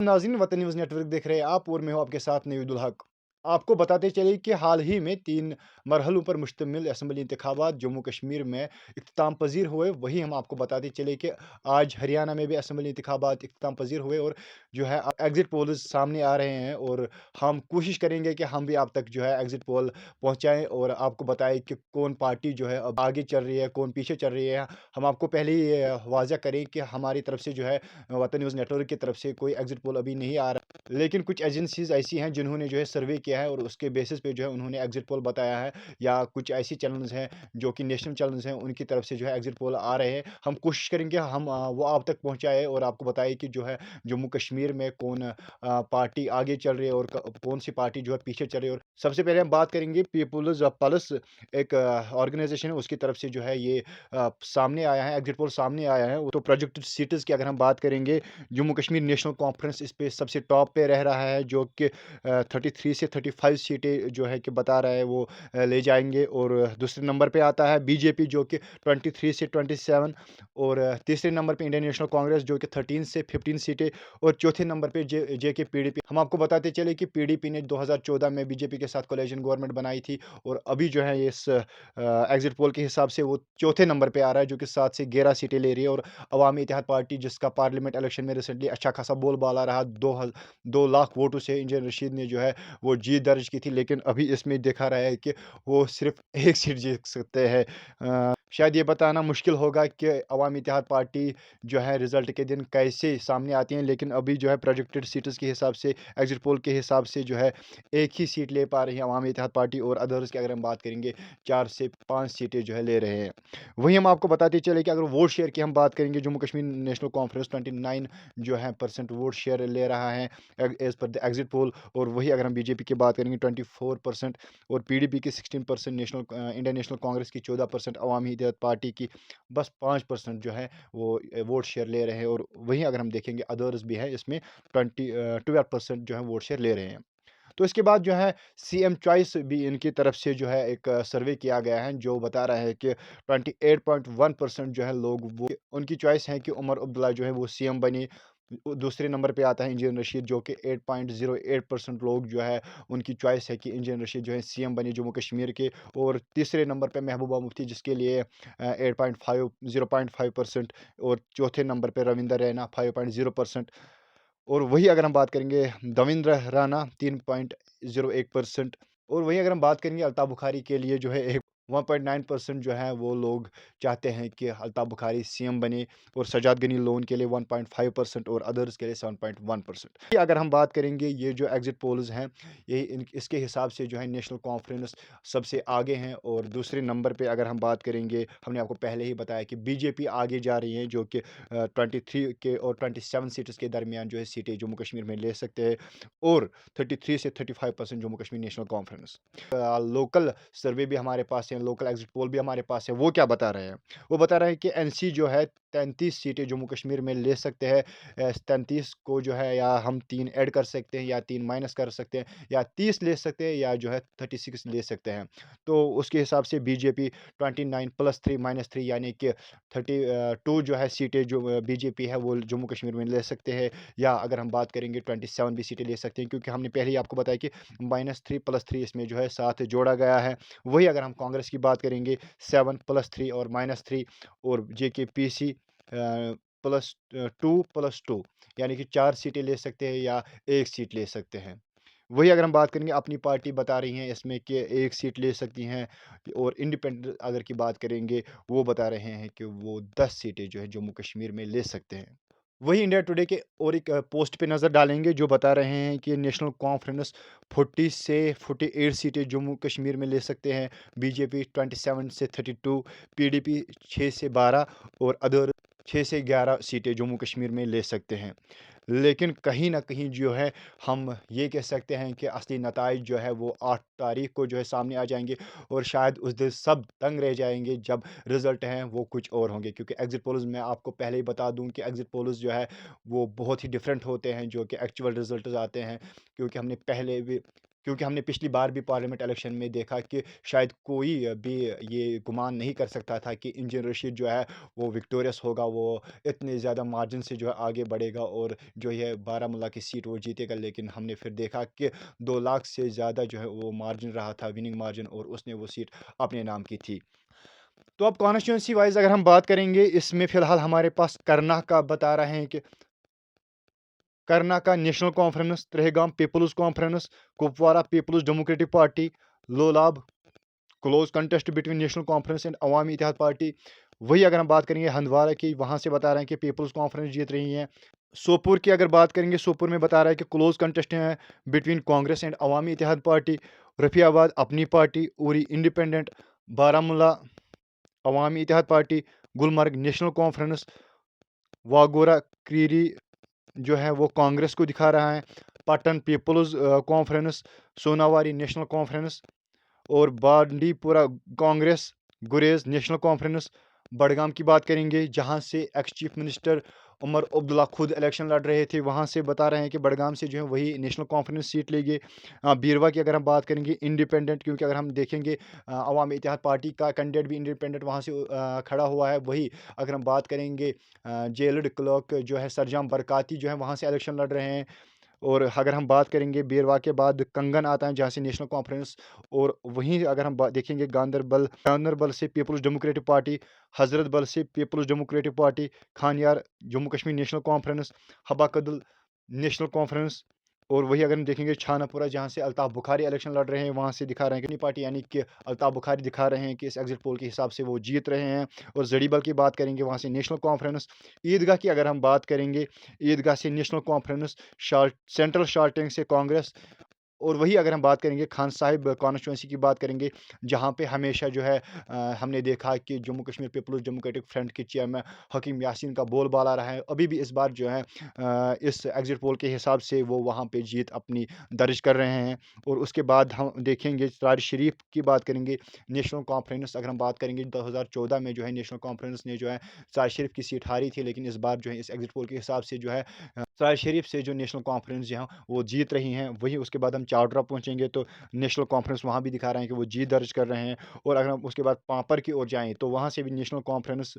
नाज़रीन, वतन news network देख रहे हैं आप और मैं हूं आपके साथ नईमुल हक। आपको बताते चले कि हाल ही में 3 मरहलों पर मुश्तमिल असेंबली इंतखाबात जम्मू कश्मीर में इख्तिताम पज़ीर हुए। वहीं हम आपको बताते चले कि आज हरियाणा में भी असेंबली इंतखाबात इख्तिताम पज़ीर हुए और जो है एग्ज़िट पोल्स सामने आ रहे हैं और हम कोशिश करेंगे कि हम भी आप तक जो है एग्ज़िट पोल पहुँचाएँ और आपको बताएँ कि कौन पार्टी जो है अब आगे चल रही है, कौन पीछे चल रही है। हम आपको पहले ही ये वाज़ह करें कि हमारी तरफ से जो है वतन न्यूज़ नेटवर्क की तरफ से कोई एग्ज़िट पोल अभी नहीं आ रहा। लेकिन कुछ एजेंसीज़ ऐसी हैं जिन्होंने जो है सर्वे किया है और उसके बेसिस पे जो है उन्होंने एग्ज़िट पोल बताया है, या कुछ ऐसी चैनल्स हैं जो कि नेशनल चैनल्स हैं, उनकी तरफ से जो है एग्ज़िट पोल आ रहे हैं। हम कोशिश करेंगे हम वो आप तक पहुँचाएँ और आपको बताएँ कि जो है जम्मू कश्मीर में कौन पार्टी आगे चल रही है और क कौन-सी पार्टी जो है पीछे चल रही है। और सबसे पहले हम बात करेंगे पीपुल्स पल्स, एक ऑर्गनाइज़ेशन है, उसकी तरफ से जो है ये सामने आया है, एग्ज़िट पोल सामने आया है। वो तो प्रोजेक्टेड सीट्स की अगर हम बात करेंगे, जम्मू कश्मीर नेशनल कॉन्फ्रेंस इस पे सबसे टॉप पे रह रहा है, जो कि 33 से 35 सीटें जो है कि बता रहा है वो ले जाएँगे। और दूसरे नंबर पे आता है बीजेपी जो कि 23 से 27, और तीसरे नंबर पे इंडियन नेशनल कांग्रेस जो कि 13 से 15 सीटें, और चौथे नंबर पे जेके पीडीपी। हम आपको बताते चले कि पीडीपी ने 2014 में बीजेपी के साथ कोलिशन गवर्नमेंट बनाई थी और अभी जो है इस एग्ज़िट पोल के हिसाब से वो चौथे नंबर पे आ रहा है, जो कि 7 से 11 सीटें ले रही है। और अवामी इत्तेहाद पार्टी, जिसका पार्लियामेंट इलेक्शन में रिसेंटली अच्छा खासा बोलबाला रहा, 2 लाख वोटों से इंजन रशीद ने जो है वो जीत दर्ज की थी, लेकिन अभी इसमें दिखा रहा है कि वो सिर्फ़ 1 सीट जीत सकते हैं। शायद ये बताना मुश्किल होगा कि अवामी इत्तेहाद पार्टी जो है रिज़ल्ट के दिन कैसे सामने आती है, लेकिन अभी जो है प्रोजेक्टेड सीट्स के हिसाब से, एग्ज़िट पोल के हिसाब से जो है 1 ही सीट ले पा रही है अवामी इत्तेहाद पार्टी, और अदर्स की अगर हम बात करेंगे 4 से 5 सीटें जो है ले रहे हैं। वहीं हम आपको बताते चले कि अगर वोट शेयर की हम बात करेंगे, जम्मू कश्मीर नेशनल कॉन्फ्रेंस 29 जो है परसेंट वोट शेयर ले रहा है as per the exit poll. और वही अगर हम बीजेपी की बात करेंगे 24%, और पीडीपी की 16%, इंडियन नेशनल कांग्रेस की 14%, अवामी इत्तेहाद पार्टी की बस 5% जो है वो वोट शेयर ले रहे हैं। और वहीं अगर हम देखेंगे अदर्स भी है, इसमें 12% जो है वोट शेयर ले रहे हैं। तो इसके बाद जो है सीएम चॉइस भी इनकी तरफ से जो है एक सर्वे किया गया है, जो बता रहा है कि 28.1% जो है लोग वो उनकी चॉइस है कि उमर अब्दुल्ला जो है वो सीएम बने। दूसरे नंबर पे आता है इंजन रशीद, जो कि 8.08% लोग जो है उनकी चॉइस है कि इंजन रशीद जो है सीएम बने जम्मू कश्मीर के। और तीसरे नंबर पे महबूबा मुफ्ती, जिसके लिए 0.5%। और चौथे नंबर पे रविंदर रैना 5.0%। और वही अगर हम बात करेंगे दविंद्र राणा 3.01%। और वहीं अगर हम बात करेंगे अल्ताफ़ बुखारी के लिए जो है एक 1.9% जो है वो लोग चाहते हैं कि अल्ताफ़ बुखारी सीएम बने। और सजाद गनी लोन के लिए 1.5% और अदर्स के लिए 7.1%। अगर हम बात करेंगे ये जो एग्ज़िट पोल्स हैं, ये इसके हिसाब से जो है नेशनल कॉन्फ्रेंस सबसे आगे हैं। और दूसरे नंबर पे अगर हम बात करेंगे, हमने आपको पहले ही बताया कि बीजेपी आगे जा रही है, जो कि 23 के और 27 सीट्स के दरमियान जो है सीटें जम्मू कश्मीर में ले सकते हैं। और 33 से 35% Jammu Kashmir national conference. Local survey भी हमारे पास है, लोकल एग्जिट पोल भी हमारे पास है। वो क्या बता रहे हैं? वो बता रहे हैं कि एनसी जो है 33 सीटें जम्मू कश्मीर में ले सकते हैं। 33 को जो है या हम 3 ऐड कर सकते हैं, या 3 माइनस कर सकते हैं, या 30 ले सकते हैं, या जो है 36 ले सकते हैं। तो उसके हिसाब से बीजेपी 29 प्लस 3 माइनस 3 यानी कि 32 जो है सीटें जो बीजेपी है वो जम्मू कश्मीर में ले सकते हैं। या अगर हम बात करेंगे 27 भी सीटें ले सकते हैं, क्योंकि हमने पहले ही आपको बताया कि -3 प्लस 3 इसमें जो है साथ जोड़ा गया है। वही अगर हम कांग्रेस की बात करेंगे 7 प्लस 3 और -3, और जेकेपीसी प्लस 2 प्लस 2 यानी कि 4 सीटें ले सकते हैं या 1 सीट ले सकते हैं। वही अगर हम बात करेंगे, अपनी पार्टी बता रही हैं इसमें कि 1 सीट ले सकती हैं। और इंडिपेंडेंट अगर की बात करेंगे, वो बता रहे हैं कि वो 10 सीटें जो है जम्मू कश्मीर में ले सकते हैं। वही इंडिया टुडे के और एक पोस्ट पे नज़र डालेंगे, जो बता रहे हैं कि नेशनल कॉन्फ्रेंस 40 से 48 सीटें जम्मू कश्मीर में ले सकते हैं, बीजेपी 27 से 32, पीडीपी 6 से 12, और अदर 6 से 11 सीटें जम्मू कश्मीर में ले सकते हैं। लेकिन कहीं न कहीं जो है हम ये कह सकते हैं कि असली नताइज जो है वो 8 तारीख को जो है सामने आ जाएँगे। और शायद उस दिन सब दंग रह जाएँगे जब रिज़ल्ट हैं वो कुछ और होंगे, क्योंकि एग्ज़िट पोल्स मैं आपको पहले ही बता दूँ कि एग्ज़िट पोल्स जो है वो बहुत ही डिफरेंट होते हैं जो कि एक्चुअल रिज़ल्ट्स आते हैं। क्योंकि हमने पहले भी क्योंकि हमने पिछली बार भी पार्लियामेंट इलेक्शन में देखा कि शायद कोई भी ये गुमान नहीं कर सकता था कि इंजन रशीद जो है वो विक्टोरियस होगा, वो इतने ज़्यादा मार्जिन से जो है आगे बढ़ेगा और जो है बारामूला की सीट वो जीतेगा। लेकिन हमने फिर देखा कि 2 लाख से ज़्यादा जो है वो मार्जिन रहा था, विनिंग मार्जिन, और उसने वो सीट अपने नाम की थी। तो अब कॉन्स्टिट्यूंसी वाइज़ अगर हम बात करेंगे, इसमें फ़िलहाल हमारे पास करनाह का बता रहे हैं कि करना का national conference, Trehgam people's conference, Kupwara people's democratic party, Lolab close contest between national conference and Awami Ittehad party. वही अगर हम बात करेंगे हंदवाड़ा की, वहां से बता रहे हैं कि पीपल्स कॉन्फ्रेंस जीत रही है। सोपुर की अगर बात करेंगे, सोपुर में बता रहा है कि क्लोज कंटेस्ट है between Congress and Awami Ittehad party. Rafiabad Apni party, Uri independent, Baramulla Awami Ittehad party, Gulmarg national conference, Wagoora Kreeri जो है वो कांग्रेस को दिखा रहा है। Pattan people's conference, Sonawari national conference, और बांडीपुरा कांग्रेस, गुरेज नेशनल कॉन्फ्रेंस। बडगाम की बात करेंगे, जहां से ex chief minister Omar Abdullah खुद इलेक्शन लड़ रहे थे, वहां से बता रहे हैं कि बडगाम से जो है वही नेशनल कॉन्फ्रेंस सीट लेंगे। बीरवा की अगर हम बात करेंगे, इंडिपेंडेंट, क्योंकि अगर हम देखेंगे अवामी इत्तेहाद पार्टी का कैंडिडेट भी इंडिपेंडेंट वहां से खड़ा हुआ है। वही अगर हम बात करेंगे, जेलड क्लर्क जो है सरजाम बरकाती जो है वहां से इलेक्शन लड़ रहे हैं। और अगर हम बात करेंगे बीरवा के बाद कंगन आता है, जहाँ से नेशनल कॉन्फ्रेंस। और वहीं अगर हम देखेंगे गांदरबल, गांदरबल से peoples democratic party, Hazratbal से peoples democratic Party, Khanyar Jammu Kashmir national Conference, Habba Kadal national conference. और वही अगर हम देखेंगे छानापुरा, जहाँ से अल्ताफ बुखारी इलेक्शन लड़ रहे हैं, वहाँ से दिखा रहे हैं कि अपनी पार्टी यानी कि अल्ताफ बुखारी दिखा रहे हैं कि इस एग्जिट पोल के हिसाब से वो जीत रहे हैं। और जड़ीबल की बात करेंगे, वहाँ से नेशनल कॉन्फ्रेंस। ईदगाह की अगर हम बात करेंगे, ईदगाह से नेशनल कॉन्फ्रेंस, सेंट्रल शार्टिंग से कांग्रेस। और वही अगर हम बात करेंगे खान साहिब कॉन्स्टिट्यूंसी की बात करेंगे, जहाँ पे हमेशा जो है हमने देखा कि Jammu Kashmir Peoples Democratic Front के चेयरमैन हकीम यासीन का बोलबाला रहा है। अभी भी इस बार जो है इस एग्जिट पोल के हिसाब से वो वहाँ पे जीत अपनी दर्ज कर रहे हैं। और उसके बाद हम देखेंगे सराज शरीफ की बात करेंगे, नेशनल कॉन्फ्रेंस अगर हम बात करेंगे, 2014 में जो है नेशनल कॉन्फ्रेंस ने जो है सराज शरीफ की सीट हारी थी। लेकिन इस बार जो है इस एग्जिट पोल के हिसाब से जो है सराज शरीफ से जो नेशनल कॉन्फ्रेंस जो है वो जीत रही हैं। वहीं उसके बाद हम चावड़ा पहुंचेंगे, तो नेशनल कॉन्फ्रेंस वहाँ भी दिखा रहे हैं कि वो जीत दर्ज कर रहे हैं। और अगर हम उसके बाद पापड़ की ओर जाएं, तो वहाँ से भी नेशनल कॉन्फ्रेंस।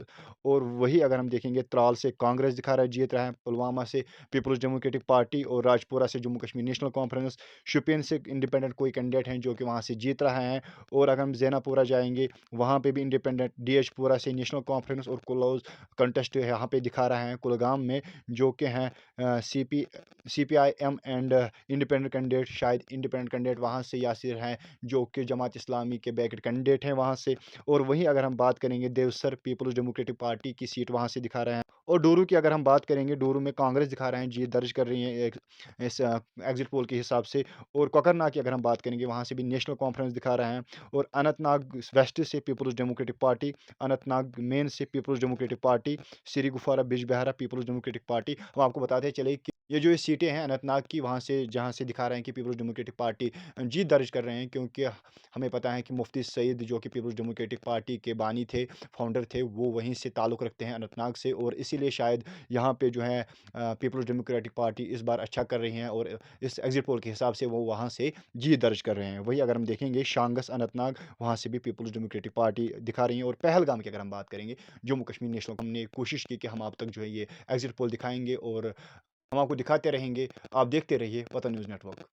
और वही अगर हम देखेंगे, त्राल से कांग्रेस दिखा रहा है जीत रहा है, पुलवामा से पीपल्स डेमोक्रेटिक पार्टी, और राजपुरा से जम्मू कश्मीर नेशनल कॉन्फ्रेंस। शुपियन से इंडिपेंडेंट कोई कैंडिडेट हैं जो कि वहाँ से जीत रहा है। और अगर हम जैनापुरा जाएंगे, वहाँ पे भी इंडिपेंडेंट, डीएचपुरा से नेशनल कॉन्फ्रेंस, और क्लोज कंटेस्ट यहाँ पे दिखा रहा है कुलगाम में, जो कि हैं CPIM एंड इंडिपेंडेंट कैंडिडेट, शायद इंडिपेंडेंट कैंडिडेट वहाँ से यासिर हैं, जो कि जमात इस्लामी के बैकेट कैंडिडेट हैं वहाँ से। और वहीं अगर हम बात करेंगे, देवसर पीपल्स डेमोक्रेटिक पार्टी की सीट वहाँ से दिखा रहे हैं। और डोरू की अगर हम बात करेंगे, डोरू में कांग्रेस दिखा रहे हैं जीत दर्ज कर रही है इस एग्जिट पोल के हिसाब से। और कोकरनाग की अगर हम बात करेंगे, वहाँ से भी नेशनल कॉन्फ्रेंस दिखा रहे हैं। और अनंतनाग वेस्ट से peoples democratic party, Anantnag main से peoples democratic party, Sri Gufwara Bijbehara people's democratic party. हम आपको बताते चले कि ये जो ये सीटें हैं अनंतनाग की, वहाँ से जहाँ से दिखा रहे हैं कि पीपल्स डेमोक्रेटिक पार्टी जीत दर्ज कर रहे हैं, क्योंकि हमें पता है कि मुफ्ती सईद जो कि पीपल्स डेमोक्रेटिक पार्टी के बानी थे, फाउंडर थे, वो वहीं से ताल्लुक़ रखते हैं अनंतनाग से। और इसीलिए शायद यहाँ पे जो है पीपल्स डेमोक्रेटिक पार्टी इस बार अच्छा कर रही हैं, और इस एग्जिट पोल के हिसाब से वो वहाँ से जीत दर्ज कर रहे हैं। वही अगर हम देखेंगे शांगस अनंतनाग, वहाँ से भी पीपल्स डेमोक्रेटिक पार्टी दिखा रही है। और पहलगाम की अगर हम बात करेंगे, जम्मू कश्मीर नेशनल, हमने कोशिश की कि हम आप तक जो है ये एग्जिट पोल दिखाएंगे, और हम आपको दिखाते रहेंगे। आप देखते रहिए वतन न्यूज़ नेटवर्क।